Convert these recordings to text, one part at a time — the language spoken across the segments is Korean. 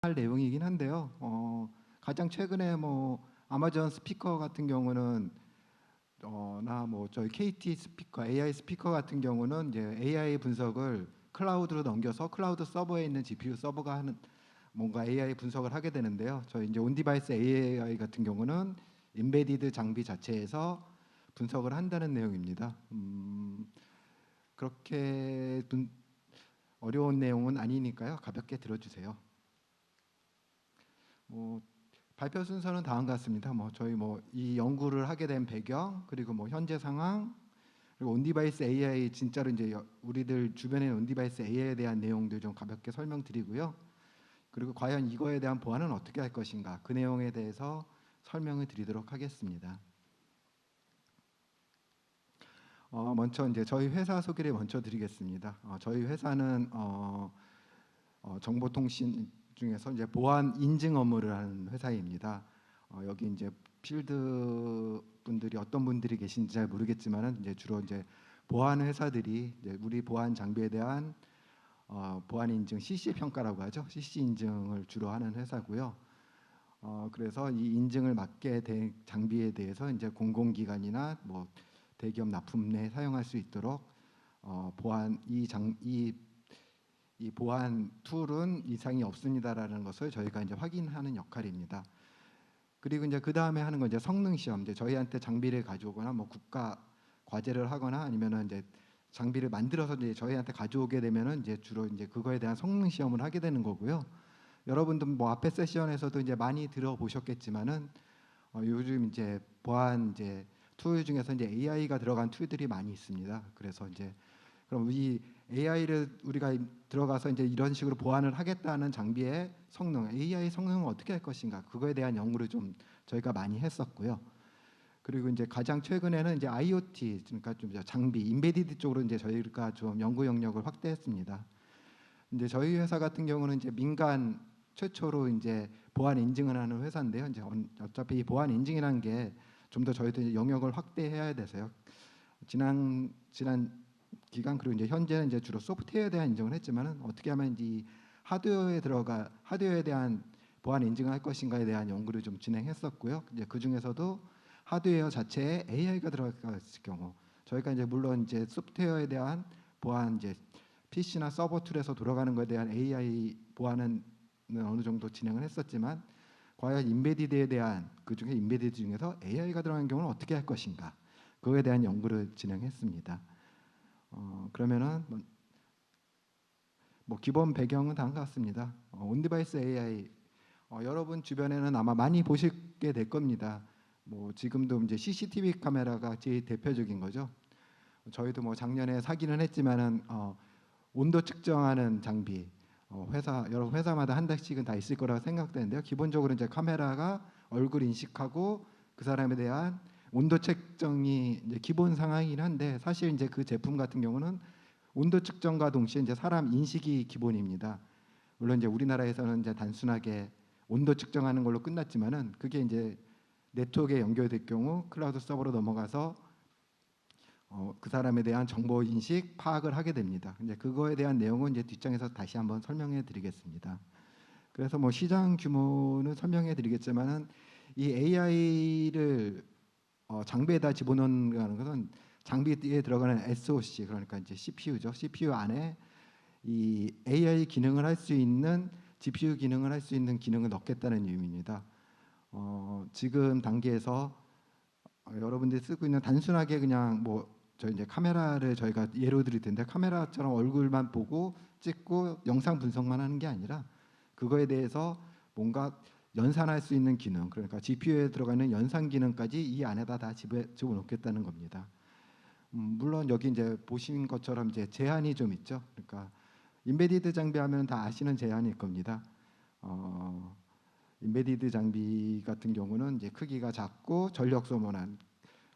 할 내용이긴 한데요. 가장 최근에 뭐 아마존 스피커 같은 경우는 나 뭐 저희 KT 스피커, AI 스피커 같은 경우는 이제 AI 분석을 클라우드로 넘겨서 클라우드 서버에 있는 GPU 서버가 하는 뭔가 AI 분석을 하게 되는데요. 저희 이제 온디바이스 AI 같은 경우는 인베디드 장비 자체에서 분석을 한다는 내용입니다. 그렇게 어려운 내용은 아니니까요. 가볍게 들어주세요. 뭐 발표 순서는 다음과 같습니다. 뭐 저희 뭐 이 연구를 하게 된 배경, 그리고 뭐 현재 상황, 그리고 온디바이스 AI 진짜로 이제 우리들 주변에 온디바이스 AI에 대한 내용들 좀 가볍게 설명드리고요. 그리고 과연 이거에 대한 보완은 어떻게 할 것인가, 그 내용에 대해서 설명을 드리도록 하겠습니다. 먼저 이제 저희 회사 소개를 먼저 드리겠습니다. 저희 회사는 정보통신 중에서 이제 보안 인증 업무를 하는 회사입니다. 여기 이제 필드 분들이 어떤 분들이 계신지 잘 모르겠지만은 이제 주로 이제 보안 회사들이 이제 우리 보안 장비에 대한 보안 인증 CC 평가라고 하죠. CC 인증을 주로 하는 회사고요. 그래서 이 인증을 맡게 된 장비에 대해서 이제 공공기관이나 뭐 대기업 납품에 사용할 수 있도록 보안 이 보안 툴은 이상이 없습니다라는 것을 저희가 이제 확인하는 역할입니다. 그리고 이제 그 다음에 하는 건 이제 성능 시험. 이제 저희한테 장비를 가져오거나 뭐 국가 과제를 하거나 아니면은 이제 장비를 만들어서 이제 저희한테 가져오게 되면은 이제 주로 이제 그거에 대한 성능 시험을 하게 되는 거고요. 여러분들 뭐 앞에 세션에서도 이제 많이 들어보셨겠지만은 요즘 이제 보안 이제 툴 중에서 이제 AI가 들어간 툴들이 많이 있습니다. 그래서 이제 그럼 이 AI를 우리가 들어가서 이제 이런 식으로 보완을 하겠다는 장비의 성능, AI 성능을 어떻게 할 것인가, 그거에 대한 연구를 좀 저희가 많이 했었고요. 그리고 이제 가장 최근에는 이제 IoT, 그러니까 좀 장비, 인베디드 쪽으로 이제 저희가 좀 연구 영역을 확대했습니다. 이제 저희 회사 같은 경우는 이제 민간 최초로 이제 보안 인증을 하는 회사인데요. 이제 어차피 이 보안 인증이라는 게 좀 더 저희도 영역을 확대해야 돼서요. 지난 기간, 그리고 이제 현재는 이제 주로 소프트웨어에 대한 인증을 했지만은 어떻게 하면 이 하드웨어에 대한 보안 인증을 할 것인가에 대한 연구를 좀 진행했었고요. 이제 그 중에서도 하드웨어 자체에 AI가 들어갈 경우 저희가 이제 물론 이제 소프트웨어에 대한 보안, 이제 PC나 서버 툴에서 돌아가는 것에 대한 AI 보안은 어느 정도 진행을 했었지만, 과연 인베디드에 대한, 그 중에 인베디드 중에서 AI가 들어가는 경우는 어떻게 할 것인가, 그거에 대한 연구를 진행했습니다. 그러면은 뭐 기본 배경은 다음과 같습니다. 온디바이스 AI, 여러분 주변에는 아마 많이 보시게 될 겁니다. 뭐 지금도 이제 CCTV 카메라가 제일 대표적인 거죠. 저희도 뭐 작년에 사기는 했지만은 온도 측정하는 장비, 여러 회사마다 한 대씩은 다 있을 거라고 생각되는데요. 기본적으로 이제 카메라가 얼굴 인식하고 그 사람에 대한 온도 측정이 이제 기본 상황이긴 한데, 사실 이제 그 제품 같은 경우는 온도 측정과 동시에 이제 사람 인식이 기본입니다. 물론 이제 우리나라에서는 이제 단순하게 온도 측정하는 걸로 끝났지만은, 그게 이제 네트워크에 연결될 경우 클라우드 서버로 넘어가서 그 사람에 대한 정보 인식 파악을 하게 됩니다. 이제 그거에 대한 내용은 이제 뒷장에서 다시 한번 설명해 드리겠습니다. 그래서 뭐 시장 규모는 설명해 드리겠지만은, 이 AI를 장비에다 집어넣는 것은 장비에 들어가는 SoC, 그러니까 이제 CPU죠. CPU 안에 이 AI 기능을 할 수 있는, GPU 기능을 할 수 있는 기능을 넣겠다는 의미입니다. 지금 단계에서 여러분들이 쓰고 있는 단순하게 그냥 뭐 저 이제 카메라를 저희가 예로 드릴 텐데, 카메라처럼 얼굴만 보고 찍고 영상 분석만 하는 게 아니라 그거에 대해서 뭔가 연산할 수 있는 기능, 그러니까 GPU에 들어가는 연산 기능까지 이 안에다 다 집어넣겠다는 겁니다. 물론 여기 이제 보신 것처럼 이제 제한이 좀 있죠. 그러니까 인베디드 장비하면 다 아시는 제한일 겁니다. 인베디드 장비 같은 경우는 이제 크기가 작고 전력 소모난,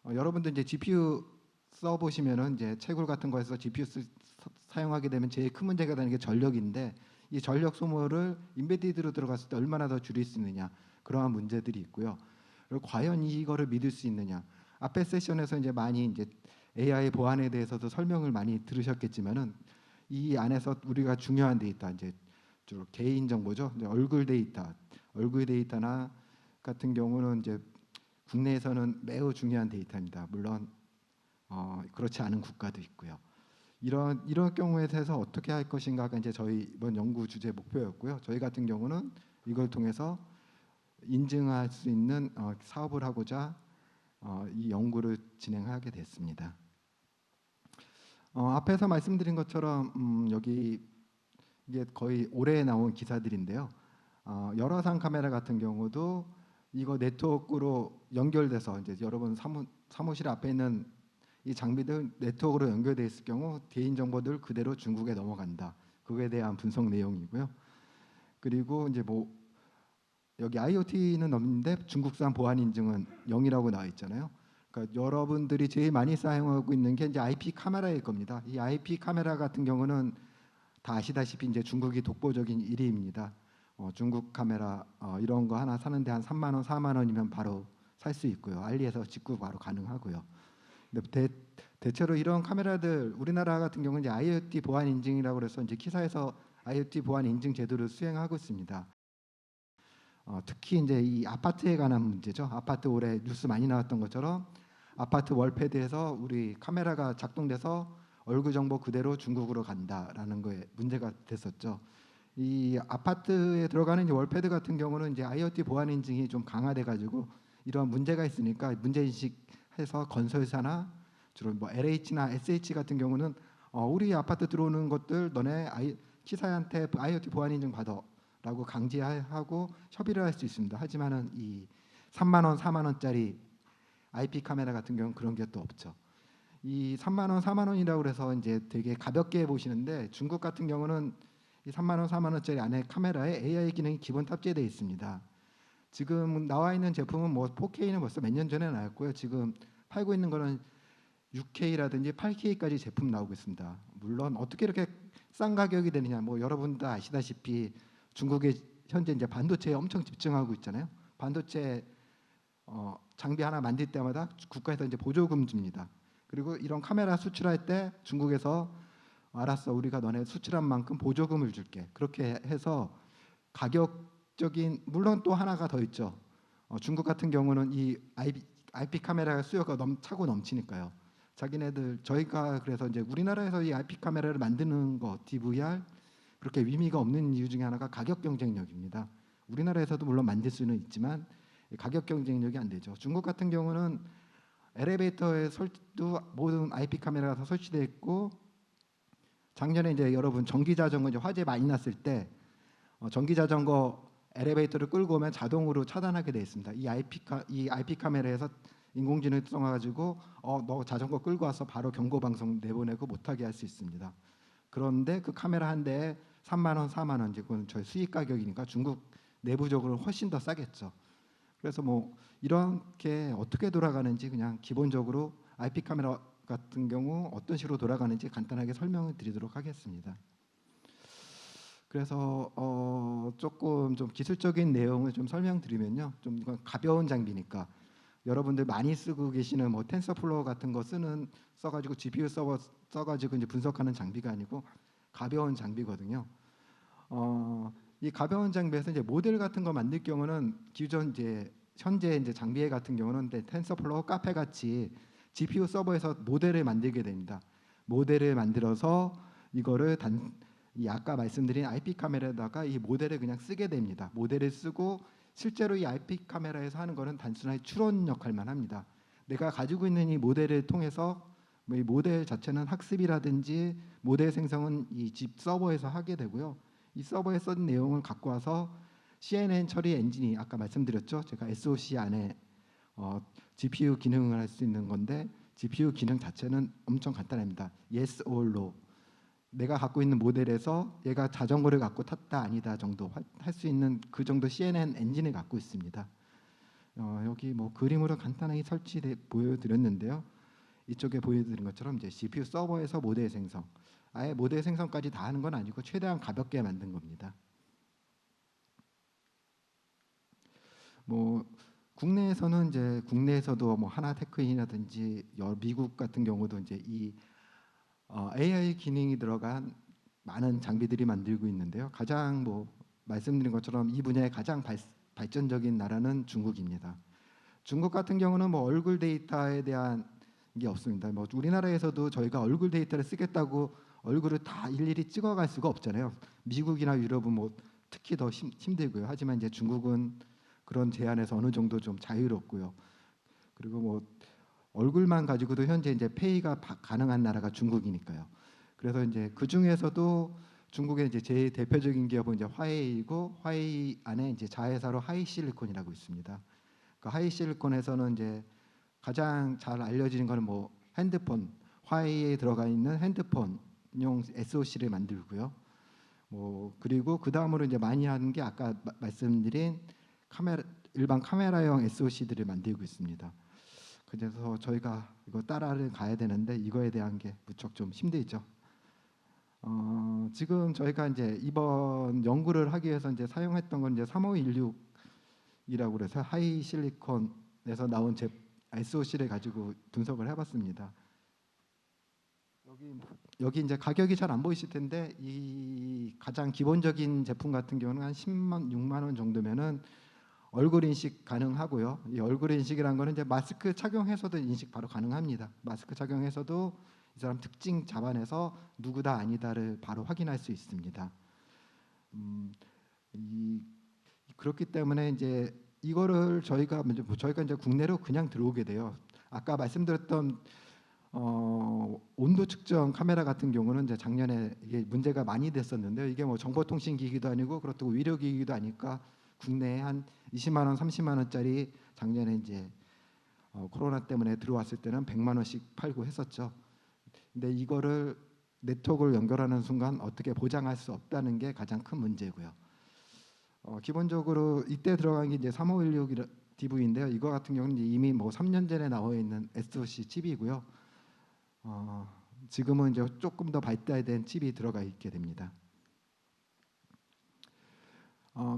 여러분들 이제 GPU 써 보시면은 이제 채굴 같은 거에서 GPU 사용하게 되면 제일 큰 문제가 되는 게 전력인데, 이 전력 소모를 인베디드로 들어갔을 때 얼마나 더 줄일 수 있느냐, 그러한 문제들이 있고요. 그리고 과연 이거를 믿을 수 있느냐. 앞에 세션에서 이제 많이 이제 AI 보안에 대해서도 설명을 많이 들으셨겠지만은, 이 안에서 우리가 중요한 데이터, 이제 주로 개인 정보죠. 이제 얼굴 데이터나 같은 경우는 이제 국내에서는 매우 중요한 데이터입니다. 물론 그렇지 않은 국가도 있고요. 이런 경우에 대해서 어떻게 할 것인가가 이제 저희 이번 연구 주제 목표였고요. 저희 같은 경우는 이걸 통해서 인증할 수 있는 사업을 하고자 이 연구를 진행하게 됐습니다. 앞에서 말씀드린 것처럼 여기 이게 거의 올해 나온 기사들인데요. 열화상 카메라 같은 경우도 이거 네트워크로 연결돼서 이제 여러분 사무실 앞에 있는 이 장비들 네트워크로 연결돼 있을 경우 개인 정보들 그대로 중국에 넘어간다. 그거에 대한 분석 내용이고요. 그리고 이제 뭐 여기 IoT는 없는데 중국산 보안 인증은 0이라고 나와 있잖아요. 그러니까 여러분들이 제일 많이 사용하고 있는 게 이제 IP 카메라일 겁니다. 이 IP 카메라 같은 경우는 다 아시다시피 이제 중국이 독보적인 1위입니다. 중국 카메라 이런 거 하나 사는데 한 3만 원, 4만 원이면 바로 살 수 있고요. 알리에서 직구 바로 가능하고요. 근데 대체로 이런 카메라들 우리나라 같은 경우는 이제 IoT 보안 인증이라고 해서 이제 기사에서 IoT 보안 인증 제도를 수행하고 있습니다. 특히 이제 이 아파트에 관한 문제죠. 아파트 올해 뉴스 많이 나왔던 것처럼 아파트 월패드에서 우리 카메라가 작동돼서 얼굴 정보 그대로 중국으로 간다라는 거에 문제가 됐었죠. 이 아파트에 들어가는 이제 월패드 같은 경우는 이제 IoT 보안 인증이 좀 강화돼 가지고 이런 문제가 있으니까 문제 인식해서 건설사나 주로 뭐 LH나 SH 같은 경우는 우리 아파트 들어오는 것들 너네 키사한테 IoT 보안 인증 받아라고 강제하고 협의를 할 수 있습니다. 하지만은 이 3만 원, 4만 원짜리 IP 카메라 같은 경우는 그런 게 또 없죠. 이 3만 원, 4만 원이라고 그래서 이제 되게 가볍게 보시는데 중국 같은 경우는 이 3만 원, 4만 원짜리 안에 카메라에 AI 기능이 기본 탑재되어 있습니다. 지금 나와 있는 제품은 뭐 4K는 벌써 몇 년 전에 나왔고요. 지금 팔고 있는 거는 6K라든지 8K까지 제품 나오고 있습니다. 물론 어떻게 이렇게 싼 가격이 되느냐, 뭐 여러분 다 아시다시피 중국에 현재 이제 반도체에 엄청 집중하고 있잖아요. 반도체 장비 하나 만들 때마다 국가에서 이제 보조금 줍니다. 그리고 이런 카메라 수출할 때 중국에서 알았어, 우리가 너네 수출한 만큼 보조금을 줄게. 그렇게 해서 가격적인 물론 또 하나가 더 있죠. 중국 같은 경우는 이 IP 카메라 수요가 차고 넘치니까요. 자기네들 저희가 그래서 이제 우리나라에서 이 IP 카메라를 만드는 거 DVR 그렇게 의미가 없는 이유 중에 하나가 가격 경쟁력입니다. 우리나라에서도 물론 만들 수는 있지만 가격 경쟁력이 안 되죠. 중국 같은 경우는 엘리베이터에 설도 모든 IP 카메라가 다 설치되어 있고 작년에 이제 여러분 전기 자전거 이제 화재 많이 났을 때 전기 자전거 엘리베이터를 끌고 오면 자동으로 차단하게 되어 있습니다. 이 IP 카메라에서 인공지능 써가지고 너 자전거 끌고 와서 바로 경고 방송 내보내고 못하게 할 수 있습니다. 그런데 그 카메라 한 대에 3만 원, 4만 원, 이건 저희 수입 가격이니까 중국 내부적으로 훨씬 더 싸겠죠. 그래서 뭐 이렇게 어떻게 돌아가는지 그냥 기본적으로 IP 카메라 같은 경우 어떤 식으로 돌아가는지 간단하게 설명을 드리도록 하겠습니다. 그래서 조금 좀 기술적인 내용을 좀 설명드리면요, 좀 이건 가벼운 장비니까 여러분들 많이 쓰고 계시는 뭐 텐서플로우 같은 거 써가지고 GPU 서버 써가지고 이제 분석하는 장비가 아니고 가벼운 장비거든요. 이 가벼운 장비에서 이제 모델 같은 거 만들 경우는 기존 이제 현재 이제 장비 같은 경우는 텐서플로우 카페 같이 GPU 서버에서 모델을 만들게 됩니다. 모델을 만들어서 이거를 이 아까 말씀드린 IP 카메라에다가 이 모델을 그냥 쓰게 됩니다. 모델을 쓰고 실제로 이 IP 카메라에서 하는 거는 단순하게 추론 역할만 합니다. 내가 가지고 있는 이 모델을 통해서 이 모델 자체는 학습이라든지 모델 생성은 이 집 서버에서 하게 되고요. 이 서버에 쓴 내용을 갖고 와서 CNN 처리 엔진이 아까 말씀드렸죠. 제가 SOC 안에 GPU 기능을 할 수 있는 건데 GPU 기능 자체는 엄청 간단합니다. Yes or No. 내가 갖고 있는 모델에서 얘가 자전거를 갖고 탔다 아니다 정도 할 수 있는 그 정도 CNN 엔진을 갖고 있습니다. 여기 뭐 그림으로 간단하게 설치돼 보여드렸는데요. 이쪽에 보여드린 것처럼 이제 CPU 서버에서 모델 생성, 아예 모델 생성까지 다 하는 건 아니고 최대한 가볍게 만든 겁니다. 뭐 국내에서는 이제 국내에서도 뭐 하나테크인이라든지 미국 같은 경우도 이제 이 AI 기능이 들어간 많은 장비들이 만들고 있는데요. 가장 뭐 말씀드린 것처럼 이 분야의 가장 발전적인 나라는 중국입니다. 중국 같은 경우는 뭐 얼굴 데이터에 대한 게 없습니다. 뭐 우리나라에서도 저희가 얼굴 데이터를 쓰겠다고 얼굴을 다 일일이 찍어갈 수가 없잖아요. 미국이나 유럽은 뭐 특히 더 힘들고요. 하지만 이제 중국은 그런 제한에서 어느 정도 좀 자유롭고요. 그리고 뭐 얼굴만 가지고도 현재 이제 페이가 가능한 나라가 중국이니까요. 그래서 이제 그 중에서도 중국의 이제 제일 대표적인 기업은 이제 화웨이이고, 화웨이 안에 이제 자회사로 하이실리콘이라고 있습니다. 그 하이실리콘에서는 이제 가장 잘 알려진 거는 뭐 핸드폰, 화웨이에 들어가 있는 핸드폰용 SoC를 만들고요. 뭐 그리고 그 다음으로 이제 많이 하는 게 아까 말씀드린 카메라, 일반 카메라용 SoC들을 만들고 있습니다. 그래서 저희가 이거 따라를 가야 되는데 이거에 대한 게 무척 좀 힘들죠. 지금 저희가 이제 이번 연구를 하기 위해서 이제 사용했던 건 이제 3516이라고 그래서 하이실리콘에서 나온 SoC를 가지고 분석을 해봤습니다. 여기 이제 가격이 잘 안 보이실 텐데 이 가장 기본적인 제품 같은 경우는 한 10만 6만 원 정도면은 얼굴 인식 가능하고요. 이 얼굴 인식이란 거는 이제 마스크 착용해서도 인식 바로 가능합니다. 마스크 착용해서도 이 사람 특징 잡아내서 누구다 아니다를 바로 확인할 수 있습니다. 그렇기 때문에 이제 이거를 저희가 이제 국내로 그냥 들어오게 돼요. 아까 말씀드렸던 온도 측정 카메라 같은 경우는 이제 작년에 이게 문제가 많이 됐었는데요. 이게 뭐 정보통신기기도 아니고 그렇다고 의료기기도 아니까 국내에 한 20만 원, 30만 원짜리 작년에 이제 코로나 때문에 들어왔을 때는 100만 원씩 팔고 했었죠. 근데 이거를 네트워크를 연결하는 순간 어떻게 보장할 수 없다는 게 가장 큰 문제고요. 기본적으로 이때 들어간 게 이제 3516 DV인데요. 이거 같은 경우는 이미 뭐 3년 전에 나와 있는 SoC 칩이고요. 지금은 이제 조금 더 발달된 칩이 들어가 있게 됩니다.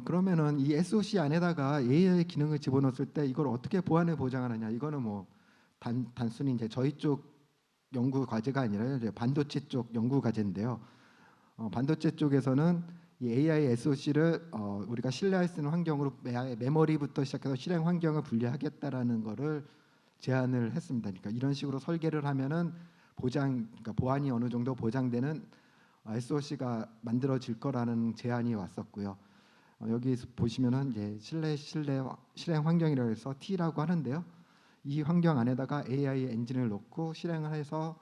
그러면은 이 SoC 안에다가 AI 기능을 집어넣었을 때 이걸 어떻게 보안을 보장하느냐? 이거는 뭐 단순히 이제 저희 쪽 연구 과제가 아니라 이제 반도체 쪽 연구 과제인데요. 반도체 쪽에서는 이 AI SoC를 우리가 신뢰할 수 있는 환경으로 메모리부터 시작해서 실행 환경을 분리하겠다라는 거를 제안을 했습니다. 그러니까 이런 식으로 설계를 하면은 그러니까 보안이 어느 정도 보장되는 SoC가 만들어질 거라는 제안이 왔었고요. 여기 보시면은 이제 실행 환경이라고 해서 T라고 하는데요. 이 환경 안에다가 AI 엔진을 넣고 실행을 해서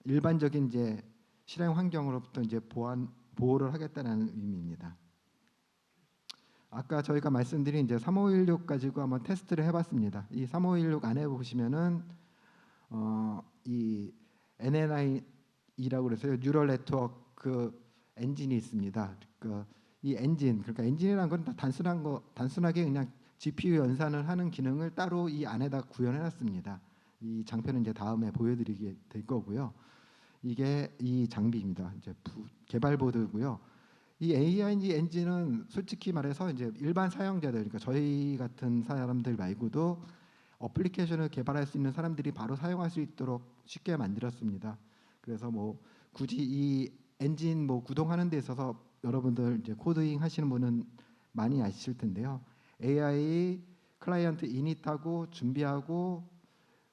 일반적인 이제 실행 환경으로부터 이제 보호를 하겠다는 의미입니다. 아까 저희가 말씀드린 이제 3516 가지고 한번 테스트를 해봤습니다. 이 3516 안에 보시면은 이 NNI라고 그래서요. 뉴럴 네트워크 엔진이 있습니다. 이 엔진, 그러니까 엔진이라는 건 단순하게 그냥 GPU 연산을 하는 기능을 따로 이 안에다 구현해놨습니다. 이 장표는 이제 다음에 보여드리게 될 거고요. 이게 이 장비입니다. 이제 개발 보드고요. 이 AI 엔진은 솔직히 말해서 이제 일반 사용자들, 그러니까 저희 같은 사람들 말고도 어플리케이션을 개발할 수 있는 사람들이 바로 사용할 수 있도록 쉽게 만들었습니다. 그래서 뭐 굳이 이 엔진 뭐 구동하는 데 있어서 여러분들 이제 코딩 하시는 분은 많이 아실 텐데요. AI 클라이언트 이닛하고 준비하고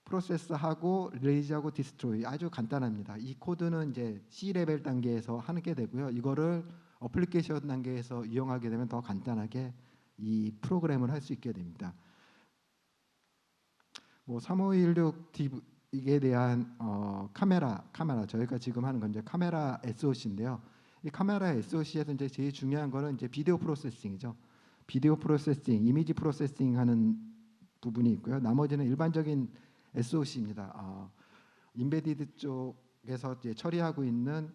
프로세스하고 릴리즈하고 디스트로이 아주 간단합니다. 이 코드는 이제 C 레벨 단계에서 하게 되고요. 이거를 어플리케이션 단계에서 이용하게 되면 더 간단하게 이 프로그램을 할 수 있게 됩니다. 뭐 3516 이에 대한 카메라 저희가 지금 하는 건 이제 카메라 SoC인데요. 이 카메라 SoC에서 이제 제일 중요한 거는 이제 비디오 프로세싱이죠. 비디오 프로세싱, 이미지 프로세싱 하는 부분이 있고요. 나머지는 일반적인 SoC입니다. 인베디드 쪽에서 이제 처리하고 있는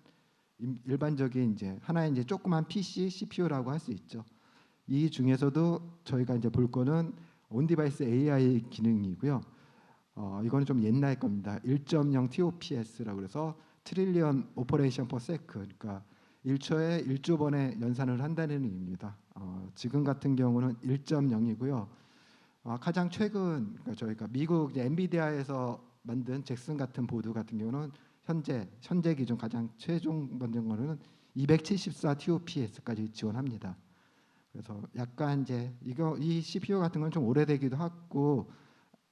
일반적인 이제 하나의 이제 조그만 PC, CPU라고 할 수 있죠. 이 중에서도 저희가 이제 볼 거는 온디바이스 AI 기능이고요. 이거는 좀 옛날 겁니다. 1.0 TOPS라고 그래서 트릴리언 오퍼레이션 퍼 세크, 그러니까 1초에 1조 번의 연산을 한다는 의미입니다. 지금 같은 경우는 1.0이고요. 가장 최근 그러니까 저희가 미국 이제 엔비디아에서 만든 잭슨 같은 보드 같은 경우는 현재 기준 가장 최종 만든 거는 274 TOPS까지 지원합니다. 그래서 약간 이제 이 CPU 같은 건 좀 오래되기도 하고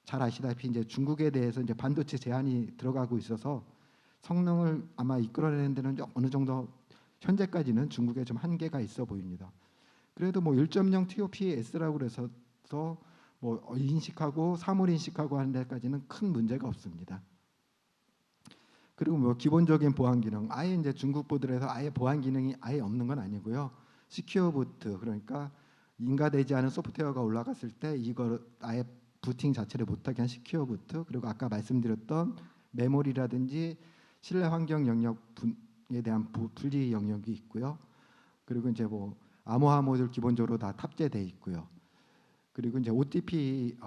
잘 아시다시피 이제 중국에 대해서 이제 반도체 제한이 들어가고 있어서 성능을 아마 이끌어내는 데는 어느 정도 현재까지는 중국에 좀 한계가 있어 보입니다. 그래도 뭐 1.0 TOPS라고 그래서 뭐 인식하고 사물 인식하고 하는 데까지는 큰 문제가 없습니다. 그리고 뭐 기본적인 보안 기능, 아예 이제 중국 보드에서 아예 보안 기능이 아예 없는 건 아니고요. 시큐어 부트, 그러니까 인가되지 않은 소프트웨어가 올라갔을 때 이걸 아예 부팅 자체를 못하게 한 시큐어 부트, 그리고 아까 말씀드렸던 메모리라든지 실내 환경 영역에 대한 분리 영역이 있고요. 그리고 이제 뭐 암호화 모듈 기본적으로 다 탑재돼 있고요. 그리고 이제 OTP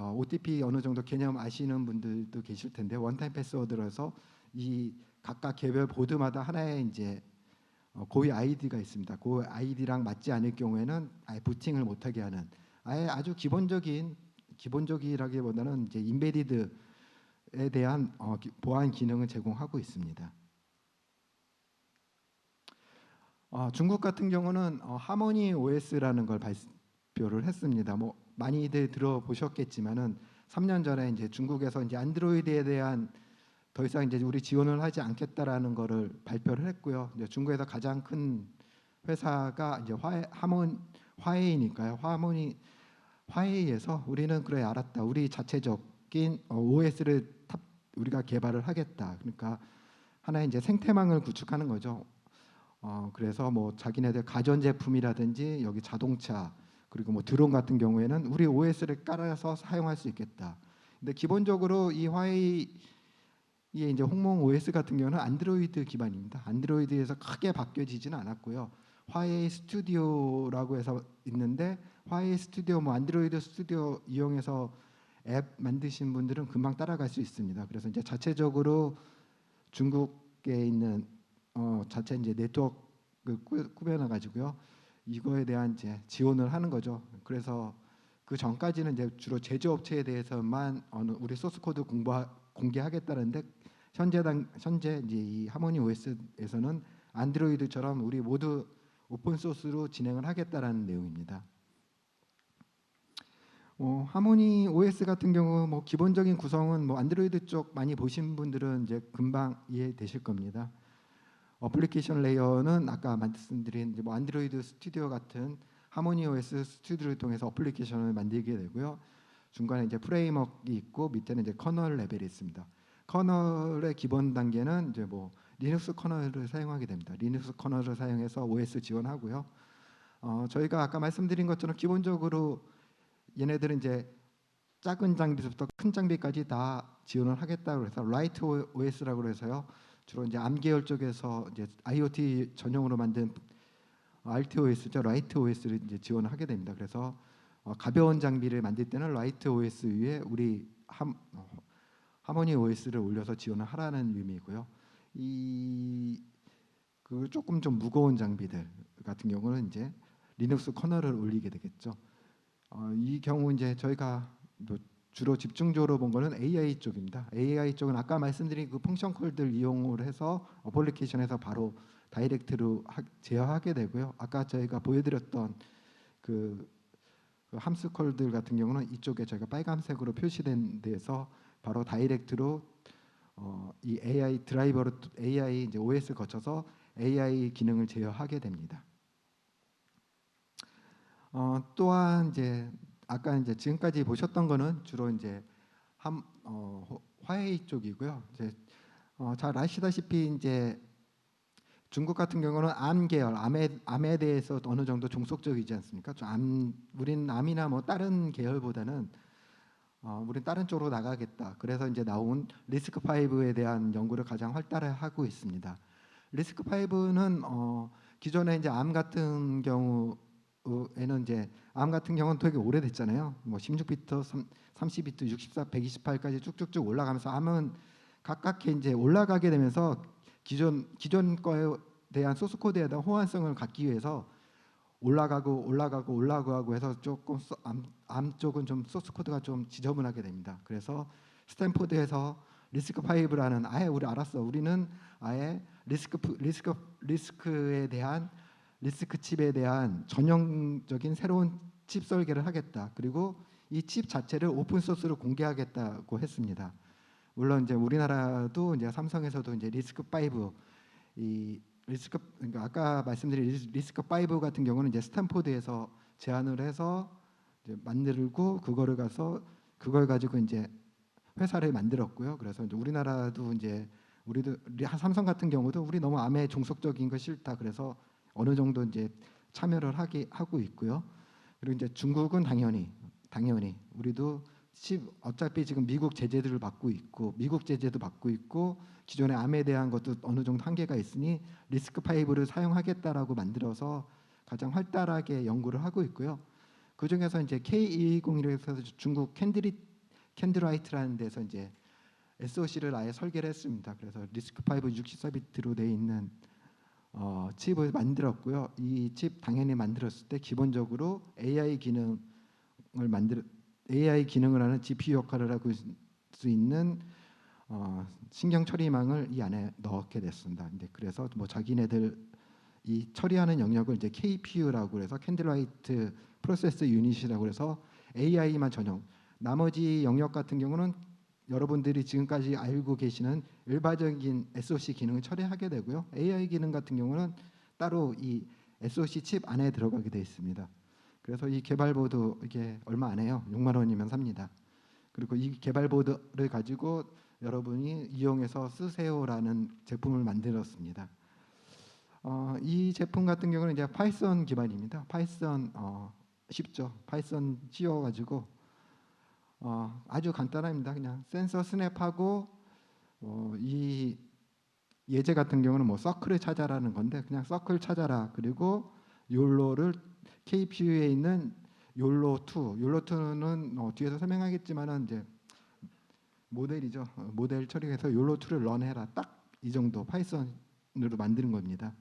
어느 정도 개념 아시는 분들도 계실 텐데 원타임 패스워드라서 이 각각 개별 보드마다 하나의 이제 고유 아이디가 있습니다. 그 아이디랑 맞지 않을 경우에는 아예 부팅을 못하게 하는 아예 아주 기본적이라기보다는 이제 인베디드에 대한 보안 기능을 제공하고 있습니다. 중국 같은 경우는 하모니 OS라는 걸 발표를 했습니다. 뭐 많이들 들어보셨겠지만은 3년 전에 이제 중국에서 이제 안드로이드에 대한 더 이상 이제 우리 지원을 하지 않겠다라는 거를 발표를 했고요. 이제 중국에서 가장 큰 회사가 이제 화웨이니까요. 화웨이에서 우리는 그래 알았다. 우리 자체적인 OS를 우리가 개발을 하겠다. 그러니까 하나의 이제 생태망을 구축하는 거죠. 그래서 뭐 자기네들 가전제품이라든지 여기 자동차 그리고 뭐 드론 같은 경우에는 우리 OS를 깔아서 사용할 수 있겠다. 근데 기본적으로 이 화웨이의 이제 홍몽 OS 같은 경우는 안드로이드 기반입니다. 안드로이드에서 크게 바뀌어지지는 않았고요. 화웨이 스튜디오라고 해서 있는데 화웨이 스튜디오 뭐 안드로이드 스튜디오 이용해서 앱 만드신 분들은 금방 따라갈 수 있습니다. 그래서 이제 자체적으로 중국에 있는 자체 이제 네트워크를 꾸며놔 가지고요. 이거에 대한 이제 지원을 하는 거죠. 그래서 그 전까지는 이제 주로 제조업체에 대해서만 우리 소스 코드 공개하겠다는데 현재 이제 이 하모니 OS에서는 안드로이드처럼 우리 모두 오픈 소스로 진행을 하겠다라는 내용입니다. 하모니 OS 같은 경우 뭐 기본적인 구성은 뭐 안드로이드 쪽 많이 보신 분들은 이제 금방 이해되실 겁니다. 어플리케이션 레이어는 아까 말씀드린 뭐 안드로이드 스튜디오 같은 하모니 OS 스튜디오를 통해서 어플리케이션을 만들게 되고요. 중간에 이제 프레임워크가 있고 밑에는 이제 커널 레벨이 있습니다. 커널의 기본 단계는 이제 뭐 리눅스 커널을 사용하게 됩니다. 리눅스 커널을 사용해서 OS 지원하고요. 저희가 아까 말씀드린 것처럼 기본적으로 얘네들은 이제 작은 장비부터 큰 장비까지 다 지원을 하겠다고 해서 라이트 OS라고 해서요. 주로 이제 암 계열 쪽에서 이제 IoT 전용으로 만든 RTOS죠. 라이트 OS를 이제 지원을 하게 됩니다. 그래서 가벼운 장비를 만들 때는 라이트 OS 위에 우리 하모니 OS를 올려서 지원을 하라는 의미고요. 그 조금 좀 무거운 장비들 같은 경우는 이제 리눅스 커널을 올리게 되겠죠. 이 경우 이제 저희가 뭐 주로 집중적으로 본 거는 AI 쪽입니다. AI 쪽은 아까 말씀드린 그 펑션 콜들 이용을 해서 어플리케이션에서 바로 다이렉트로 제어하게 되고요. 아까 저희가 보여드렸던 그 함수 콜들 같은 경우는 이쪽에 저희가 빨간색으로 표시된 데서 바로 다이렉트로 이 AI 드라이버로 AI 이제 OS 거쳐서 AI 기능을 제어하게 됩니다. 또한 이제 아까 이제 지금까지 보셨던 거는 주로 이제 화웨이 쪽이고요. 이제 잘 아시다시피 이제 중국 같은 경우는 암 계열, 암에 대해서 어느 정도 종속적이지 않습니까? 우린 암이나 뭐 다른 계열보다는 우린 다른 쪽으로 나가겠다. 그래서 이제 나온 리스크5에 대한 연구를 가장 활달하고 있습니다. 리스크5는 기존에 이제 암 같은 경우에는 이제 암 같은 경우는 되게 오래됐잖아요. 뭐 16비트, 30비트, 64, 128까지 쭉쭉쭉 올라가면서 암은 각각 이제 올라가게 되면서 기존 거에 대한 소스 코드에 대한 호환성을 갖기 위해서 올라가고 해서 조금 암 쪽은 좀 소스 코드가 좀 지저분하게 됩니다. 그래서 스탠포드에서 리스크 5라는 아예 우리 알았어. 우리는 아예 리스크에 대한 리스크 칩에 대한 전형적인 새로운 칩 설계를 하겠다. 그리고 이 칩 자체를 오픈 소스로 공개하겠다고 했습니다. 물론 이제 우리나라도 이제 삼성에서도 이제 리스크 5 이 리스크 그러니까 아까 말씀드린 리스크 5 같은 경우는 이제 스탠포드에서 제안을 해서 이제 만들고 그걸 가지고 이제 회사를 만들었고요. 그래서 이제 우리나라도 이제 삼성 같은 경우도 우리 너무 암에 종속적인 거 싫다. 그래서 어느 정도 이제 참여를 하고 있고요. 그리고 이제 중국은 당연히 우리도 어차피 지금 미국 제재도 받고 있고 기존의 암에 대한 것도 어느 정도 한계가 있으니 리스크 5를 사용하겠다라고 만들어서 가장 활달하게 연구를 하고 있고요. 그 중에서 이제 K221에서 중국 캔들라이트라는 데서 이제 SoC를 아예 설계를 했습니다. 그래서 리스크 5 64비트로 되어 있는 칩을 만들었고요. 이 칩 당연히 만들었을 때 기본적으로 AI 기능을 하는 GPU 역할을 하고 수 있는 신경 처리망을 이 안에 넣게 됐습니다. 근데 그래서 뭐 자기네들 이 처리하는 영역을 이제 KPU라고 해서 캔들라이트 프로세스 유닛이라고 해서 AI만 전용. 나머지 영역 같은 경우는 여러분들이 지금까지 알고 계시는 일반적인 SoC 기능을 처리하게 되고요. AI 기능 같은 경우는 따로 이 SoC 칩 안에 들어가게 되어 있습니다. 그래서 이 개발보드 이게 얼마 안 해요. 6만 원이면 삽니다. 그리고 이 개발보드를 가지고 여러분이 이용해서 쓰세요라는 제품을 만들었습니다. 이 제품 같은 경우는 이제 파이썬 기반입니다. 파이썬 쉽죠. 파이썬 씌워가지고 아주 간단합니다. 그냥 센서 스냅하고 이 예제 같은 경우는 뭐 서클을 찾아라는 건데 그냥 서클 찾아라. 그리고 욜로를 KPU에 있는 욜로2는 뒤에서 설명하겠지만은 이제 모델이죠. 모델 처리해서 욜로2를 런해라. 딱 이 정도 파이썬으로 만드는 겁니다.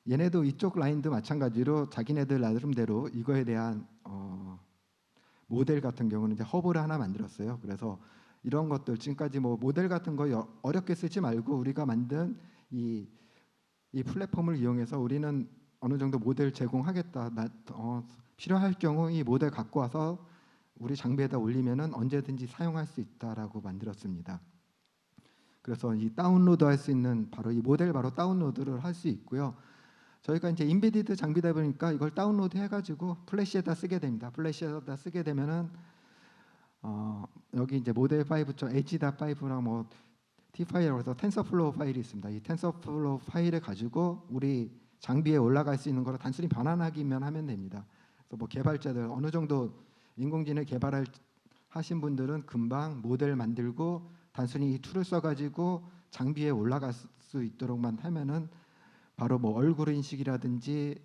얘네도 이쪽 라인도 마찬가지로 자기네들 나름대로 이거에 대한 모델 같은 경우는 이제 허브를 하나 만들었어요. 그래서 이런 것들 지금까지 뭐 모델 같은 거 어렵게 쓰지 말고 우리가 만든 이 플랫폼을 이용해서 우리는 어느 정도 모델 제공하겠다. 필요할 경우 이 모델 갖고 와서 우리 장비에다 올리면은 언제든지 사용할 수 있다라고 만들었습니다. 그래서 이 다운로드 할 수 있는 바로 이 모델 바로 다운로드를 할 수 있고요. 저희가 이제 인베디드 장비다 보니까 이걸 다운로드 해가지고 플래시에다 쓰게 됩니다. 플래시에다 쓰게 되면은 여기 이제 모델 5.h.5랑 뭐 T 파일이라고 해서 텐서플로우 파일이 있습니다. 이 텐서플로우 파일을 가지고 우리 장비에 올라갈 수 있는 거를 단순히 변환하기만 하면 됩니다. 그래서 뭐 개발자들 어느 정도 인공지능 하신 분들은 금방 모델 만들고 단순히 이 툴을 써가지고 장비에 올라갈 수 있도록만 하면은 바로 뭐 얼굴 인식이라든지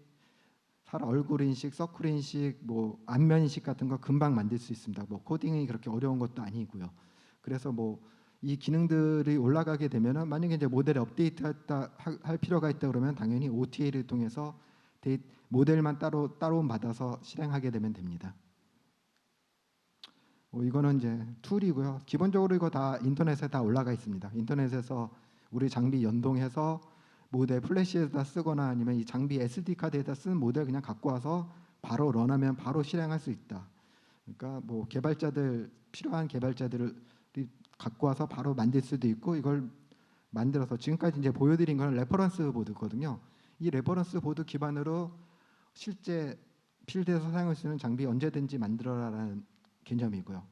사람 얼굴 인식, 서클 인식, 뭐 안면 인식 같은 거 금방 만들 수 있습니다. 뭐 코딩이 그렇게 어려운 것도 아니고요. 그래서 뭐 이 기능들이 올라가게 되면은 만약에 이제 모델 할 필요가 있다 그러면 당연히 OTA를 통해서 모델만 따로 받아서 실행하게 되면 됩니다. 이거는 이제 툴이고요. 기본적으로 이거 다 인터넷에 다 올라가 있습니다. 인터넷에서 우리 장비 연동해서 모델 플래시에다 쓰거나 아니면 이 장비 SD 카드에다 쓴 모델 그냥 갖고 와서 바로 런하면 바로 실행할 수 있다. 그러니까 뭐 필요한 개발자들이 갖고 와서 바로 만들 수도 있고 이걸 만들어서 지금까지 이제 보여드린 거는 레퍼런스 보드거든요. 이 레퍼런스 보드 기반으로 실제 필드에서 사용할 수 있는 장비 언제든지 만들어라라는 개념이고요.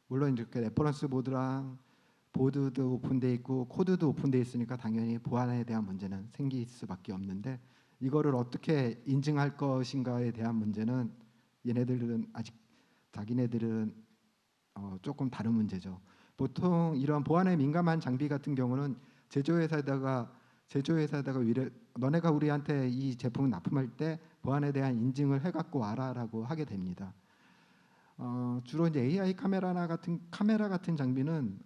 물론 이렇게 레퍼런스 보드랑 보드도 오픈돼 있고 코드도 오픈돼 있으니까 당연히 보안에 대한 문제는 생길 수밖에 없는데 이거를 어떻게 인증할 것인가에 대한 문제는 얘네들은 아직 자기네들은 조금 다른 문제죠. 보통 이런 보안에 민감한 장비 같은 경우는 제조회사에다가 너네가 우리한테 이 제품을 납품할 때 보안에 대한 인증을 해갖고 와라라고 하게 됩니다. 주로 이제 AI 카메라 같은 장비는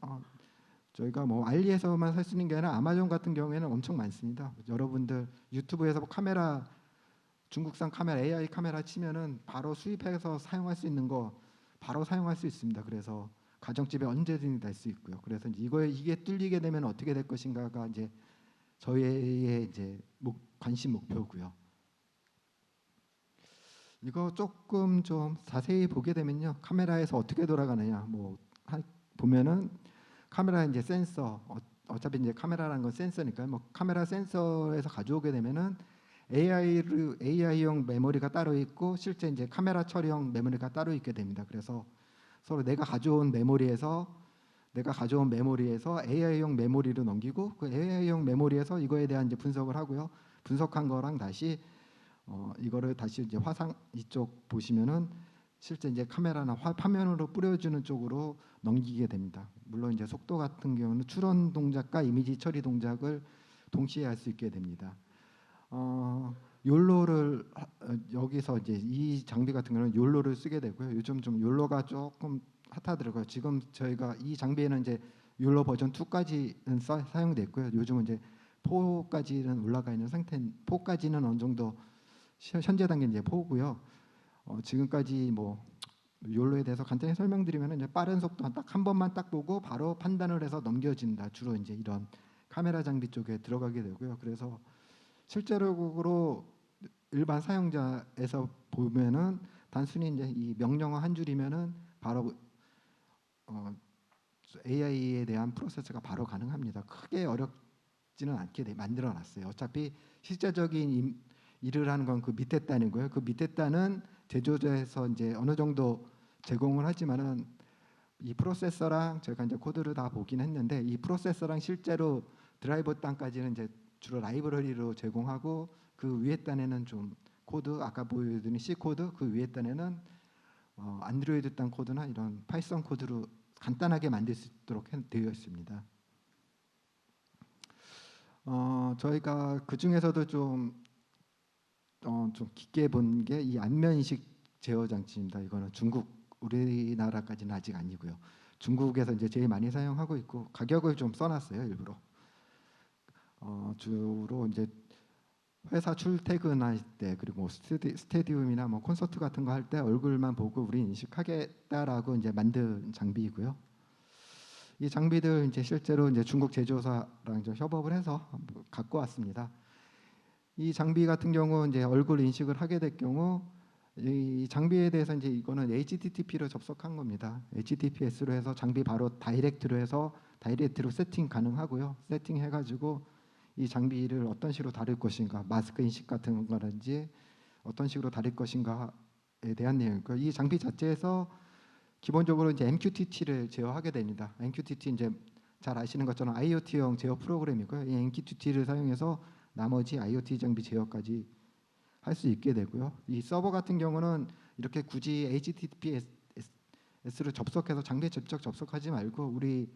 저희가 뭐 알리에서만 살 수 있는 게 아니라 아마존 같은 경우에는 엄청 많습니다. 여러분들 유튜브에서 중국산 카메라 AI 카메라 치면은 바로 수입해서 사용할 수 있는 거 바로 사용할 수 있습니다. 그래서 가정집에 언제든지 날 수 있고요. 그래서 이게 뚫리게 되면 어떻게 될 것인가가 이제 저희의 이제 관심 목표고요. 이거 조금 좀 자세히 보게 되면요, 카메라에서 어떻게 돌아가느냐, 보면은 카메라 이제 센서, 어차피 이제 카메라라는 건 센서니까요. 카메라 센서에서 가져오게 되면은 AI용 메모리가 따로 있고 실제 이제 카메라 처리용 메모리가 따로 있게 됩니다. 그래서 서로 내가 가져온 메모리에서 AI용 메모리로 넘기고 그 AI용 메모리에서 이거에 대한 이제 분석을 하고요. 분석한 거랑 다시 이거를 다시 이제 화상 이쪽 보시면은 실제 이제 카메라나 화면으로 뿌려주는 쪽으로 넘기게 됩니다. 물론 이제 속도 같은 경우는 추론 동작과 이미지 처리 동작을 동시에 할 수 있게 됩니다. 욜로를 여기서 이제 이 장비 같은 경우는 욜로를 쓰게 되고요. 요즘 좀 욜로가 조금 핫하더라고요. 지금 저희가 이 장비에는 이제 욜로 버전 2까지는 사용됐고요. 요즘은 이제 4까지는 올라가 있는 상태. 4까지는 어느 정도 현재 단계 이제 4고요. 지금까지 욜로에 대해서 간단히 설명드리면 이제 빠른 속도 딱 한 번만 딱 보고 바로 판단을 해서 넘겨진다. 주로 이제 이런 카메라 장비 쪽에 들어가게 되고요. 그래서 실제로 일반 사용자에서 보면은 단순히 이제 이 명령어 한 줄이면은 바로 AI에 대한 프로세스가 바로 가능합니다. 크게 어렵지는 않게 만들어 놨어요. 어차피 실제적인 일을 하는 건 그 밑에 단이고요. 그 밑에 단은 제조자에서 이제 어느 정도 제공을 하지만은 이 프로세서랑 제가 이제 코드를 다 보긴 했는데 이 프로세서랑 실제로 드라이버 단까지는 이제 주로 라이브러리로 제공하고 그 위에 단에는 좀 코드 아까 보여드린 C 코드 그 위에 단에는 안드로이드 단 코드나 이런 파이썬 코드로 간단하게 만들 수 있도록 되어 있습니다. 저희가 그 중에서도 좀 깊게 본 게 이 안면 인식 제어 장치입니다. 이거는 우리나라까지는 아직 아니고요. 중국에서 이제 제일 많이 사용하고 있고 가격을 좀 써놨어요 일부러. 주로 이제 회사 출퇴근할 때 그리고 스테디움이나 콘서트 같은 거 할 때 얼굴만 보고 우리 인식하겠다라고 이제 만든 장비이고요. 이 장비들 이제 실제로 이제 중국 제조사랑 좀 협업을 해서 갖고 왔습니다. 이 장비 같은 경우 이제 얼굴 인식을 하게 될 경우 이 장비에 대해서 이제 이거는 HTTP로 접속한 겁니다. HTTPS로 해서 장비 바로 다이렉트로 세팅 가능하고요. 세팅해가지고 이 장비를 어떤 식으로 다룰 것인가, 마스크 인식 같은 거라든지 어떤 식으로 다룰 것인가에 대한 내용이고요. 이 장비 자체에서 기본적으로 이제 MQTT를 제어하게 됩니다. MQTT 이제 잘 아시는 것처럼 IoT형 제어 프로그램이고요. 이 MQTT를 사용해서 나머지 IoT 장비 제어까지 할 수 있게 되고요. 이 서버 같은 경우는 이렇게 굳이 HTTPS를 접속해서 장비에 직접 접속하지 말고 우리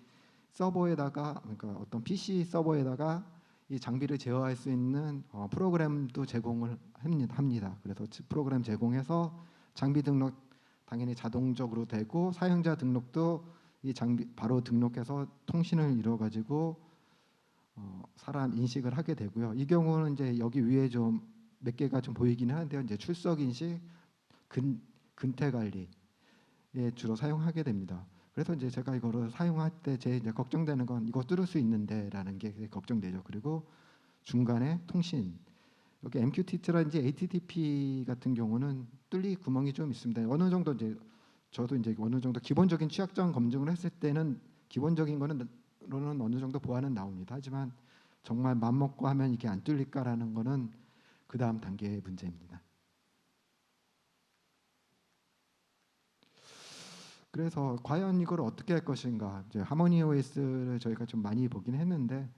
서버에다가 그러니까 어떤 PC 서버에다가 이 장비를 제어할 수 있는 프로그램도 제공을 합니다. 그래서 프로그램 제공해서 장비 등록 당연히 자동적으로 되고 사용자 등록도 이 장비 바로 등록해서 통신을 이루어 가지고 사람 인식을 하게 되고요. 이 경우는 이제 여기 위에 좀 몇 개가 좀 보이기는 하는데요. 이제 출석 인식, 근태 관리에 주로 사용하게 됩니다. 그래서 이제 제가 이거를 사용할 때 제 이제 걱정되는 건 이거 뚫을 수 있는데라는 게 걱정되죠. 그리고 중간에 통신 여기 MQTT라든지 HTTP 같은 경우는 뚫릴 구멍이 좀 있습니다. 어느 정도 이제 저도 이제 어느 정도 기본적인 취약점 검증을 했을 때는 기본적인 거는 어느 정도 보완은 나옵니다. 하지만 정말 맘 먹고 하면 이게 안 뚫릴까라는 거는 그 다음 단계의 문제입니다. 그래서 과연 이걸 어떻게 할 것인가? 이제 하모니 OS를 저희가 좀 많이 보긴 했는데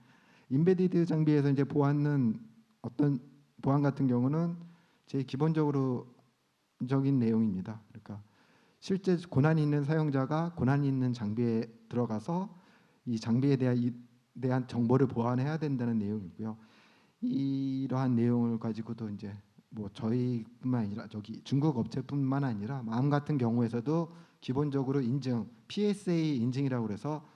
인베디드 장비에서 이제 어떤 보안 같은 경우는 제일 기본적으로 적인 내용입니다. 그러니까 실제 고난이 있는 사용자가 고난이 있는 장비에 들어가서 이 장비에 대한 정보를 보완해야 된다는 내용이고요. 이러한 내용을 가지고도 이제 저희뿐만 아니라 저기 중국 업체뿐만 아니라 암 같은 경우에서도 기본적으로 PSA 인증이라고 그래서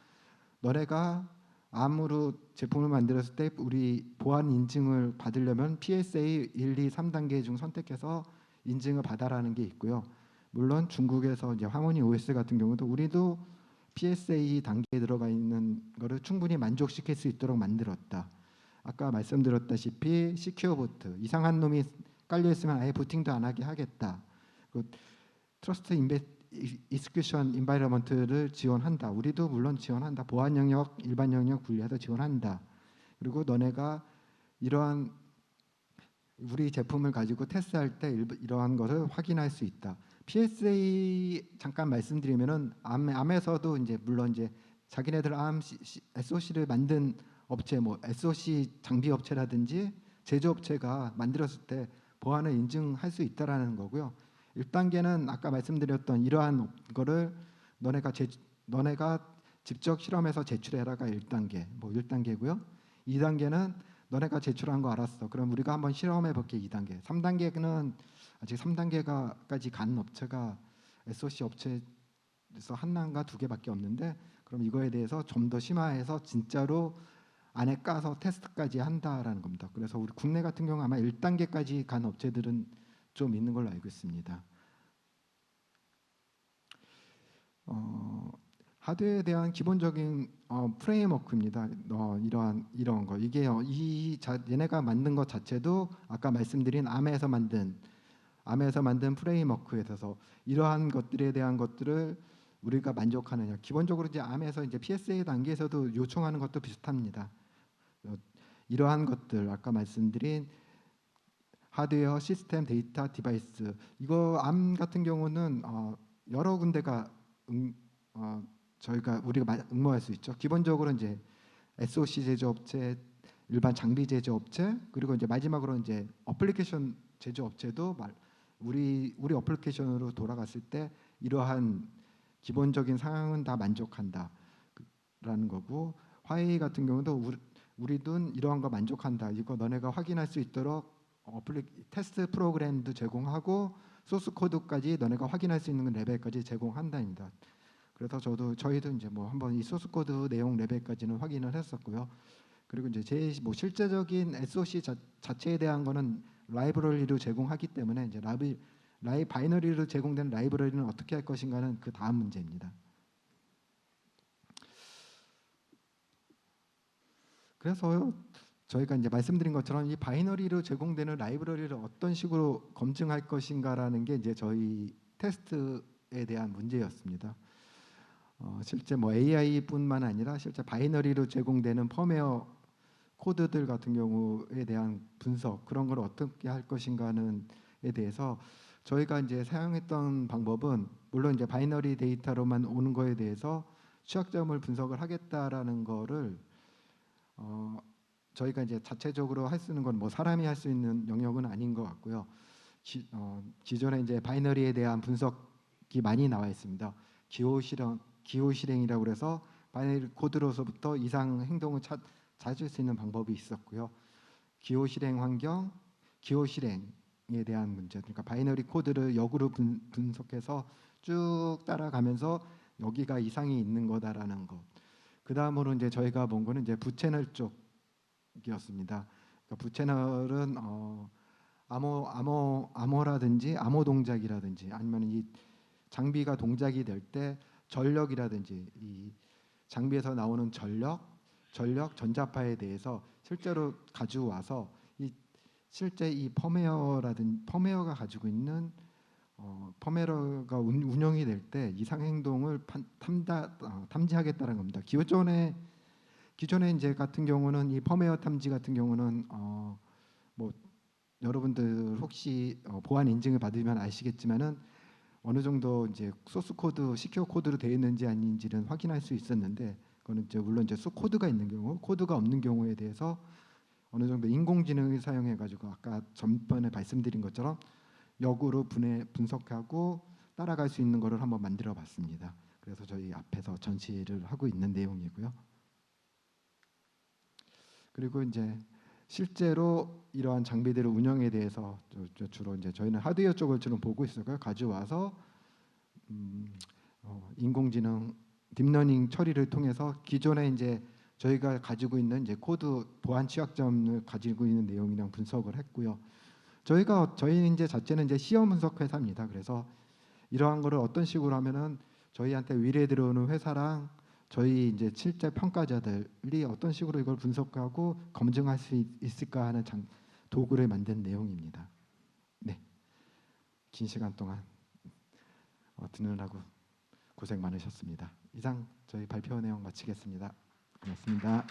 너네가 암으로 제품을 만들었을 때 우리 보안 인증을 받으려면 PSA 1, 2, 3단계 중 선택해서 인증을 받아라는 게 있고요. 물론 중국에서 이제 하모니 OS 같은 경우도 우리도 PSA 단계에 들어가 있는 거를 충분히 만족시킬 수 있도록 만들었다. 아까 말씀드렸다시피 시큐어 보트, 이상한 놈이 깔려 있으면 아예 부팅도 안 하게 하겠다. 그 트러스트 이스큐션 인바이러먼트를 지원한다. 우리도 물론 지원한다. 보안 영역, 일반 영역 분리해서 지원한다. 그리고 너네가 이러한 우리 제품을 가지고 테스트할 때 이러한 것을 확인할 수 있다. PSA 잠깐 말씀드리면은 암에서도 이제 물론 이제 자기네들 SOC를 만든 업체, 뭐 SOC 장비 업체라든지 제조업체가 만들었을 때 보안을 인증할 수 있다라는 거고요. 1단계는 아까 말씀드렸던 이러한 거를 너네가 직접 실험해서 제출해라가 1단계, 뭐 1단계고요. 2단계는 너네가 제출한 거 알았어. 그럼 우리가 한번 실험해 볼게. 2단계. 3단계는 아직 3단계까지 간 업체가 SOC 업체에서 하나인가 2개밖에 없는데, 그럼 이거에 대해서 좀 더 심화해서 진짜로 안에 까서 테스트까지 한다라는 겁니다. 그래서 우리 국내 같은 경우 아마 1단계까지 간 업체들은 좀 있는 걸로 알고 있습니다. 하드웨어에 대한 기본적인 프레임워크입니다. 이런 거 이게 얘네가 만든 것 자체도 아까 말씀드린 암에서 만든 프레임워크에 있어서 이러한 것들에 대한 것들을 우리가 만족하느냐. 기본적으로 이제 암에서 이제 PSA 단계에서도 요청하는 것도 비슷합니다. 이러한 것들 아까 말씀드린 하드웨어, 시스템, 데이터, 디바이스, 이거 암 같은 경우는 여러 군데가 우리가 응모할 수 있죠. 기본적으로 이제 SOC 제조업체, 일반 장비 제조업체, 그리고 이제 마지막으로 이제 어플리케이션 제조업체도 우리 어플리케이션으로 돌아갔을 때 이러한 기본적인 상황은 다 만족한다라는 거고, 화웨이 같은 경우도 우리도 이러한 거 만족한다. 이거 너네가 확인할 수 있도록 테스트 프로그램도 제공하고 소스 코드까지 너네가 확인할 수 있는 레벨까지 제공한다입니다. 그래서 저희도 이제 뭐 한번 이 소스 코드 내용 레벨까지는 확인을 했었고요. 그리고 이제 뭐 실제적인 SOC 자체에 대한 거는 라이브러리로 제공하기 때문에 이제 바이너리로 제공된 라이브러리는 어떻게 할 것인가는 그 다음 문제입니다. 그래서 저희가 이제 말씀드린 것처럼 이 바이너리로 제공되는 라이브러리를 어떤 식으로 검증할 것인가라는 게 이제 저희 테스트에 대한 문제였습니다. 실제 뭐 AI뿐만 아니라 실제 바이너리로 제공되는 펌웨어 코드들 같은 경우에 대한 분석, 그런 걸 어떻게 할 것인가는에 대해서 저희가 이제 사용했던 방법은 물론 이제 바이너리 데이터로만 오는 거에 대해서 취약점을 분석을 하겠다라는 거를 저희가 이제 자체적으로 할 수 있는 건 뭐 사람이 할 수 있는 영역은 아닌 것 같고요. 기존에 이제 바이너리에 대한 분석이 많이 나와 있습니다. 기호 실행이라고 그래서 바이너리 코드로서부터 이상 행동을 찾을 수 있는 방법이 있었고요. 기호 실행 환경, 기호 실행에 대한 문제. 그러니까 바이너리 코드를 역으로 분석해서 쭉 따라가면서 여기가 이상이 있는 거다라는 것. 그 다음으로 이제 저희가 본 거는 이제 부채널 쪽이었습니다. 그러니까 부채널은 암호라든지 암호 동작이라든지 아니면 이 장비가 동작이 될 때 전력이라든지 이 장비에서 나오는 전력 전자파에 대해서 실제로 가져와서 실제 이 펌웨어가 가지고 있는 펌웨어가 운영이 될 때 이상 행동을 탐지하겠다는 겁니다. 기존에 이제 같은 경우는 이 펌웨어 탐지 같은 경우는 뭐 여러분들 혹시 보안 인증을 받으면 아시겠지만은 어느 정도 이제 소스 코드, 시큐어 코드로 되어 있는지 아닌지는 확인할 수 있었는데, 그거는 이제 물론 이제 코드가 있는 경우, 코드가 없는 경우에 대해서 어느 정도 인공지능을 사용해 가지고 아까 전번에 말씀드린 것처럼 역으로 분석하고 따라갈 수 있는 거를 한번 만들어 봤습니다. 그래서 저희 앞에서 전시를 하고 있는 내용이고요. 그리고 이제 실제로 이러한 장비들의 운영에 대해서 주로 이제 저희는 하드웨어 쪽을 주로 보고 있었고요. 가져와서 인공지능 딥러닝 처리를 통해서 기존에 이제 저희가 가지고 있는 이제 코드 보안 취약점을 가지고 있는 내용이랑 분석을 했고요. 저희 이제 자체는 이제 시험 분석 회사입니다. 그래서 이러한 거를 어떤 식으로 하면은 저희한테 의뢰 들어오는 회사랑 저희 이제 실제 평가자들이 어떤 식으로 이걸 분석하고 검증할 수 있을까 하는 도구를 만든 내용입니다. 네, 긴 시간 동안 듣느라고 고생 많으셨습니다. 이상 저희 발표 내용 마치겠습니다. 고맙습니다.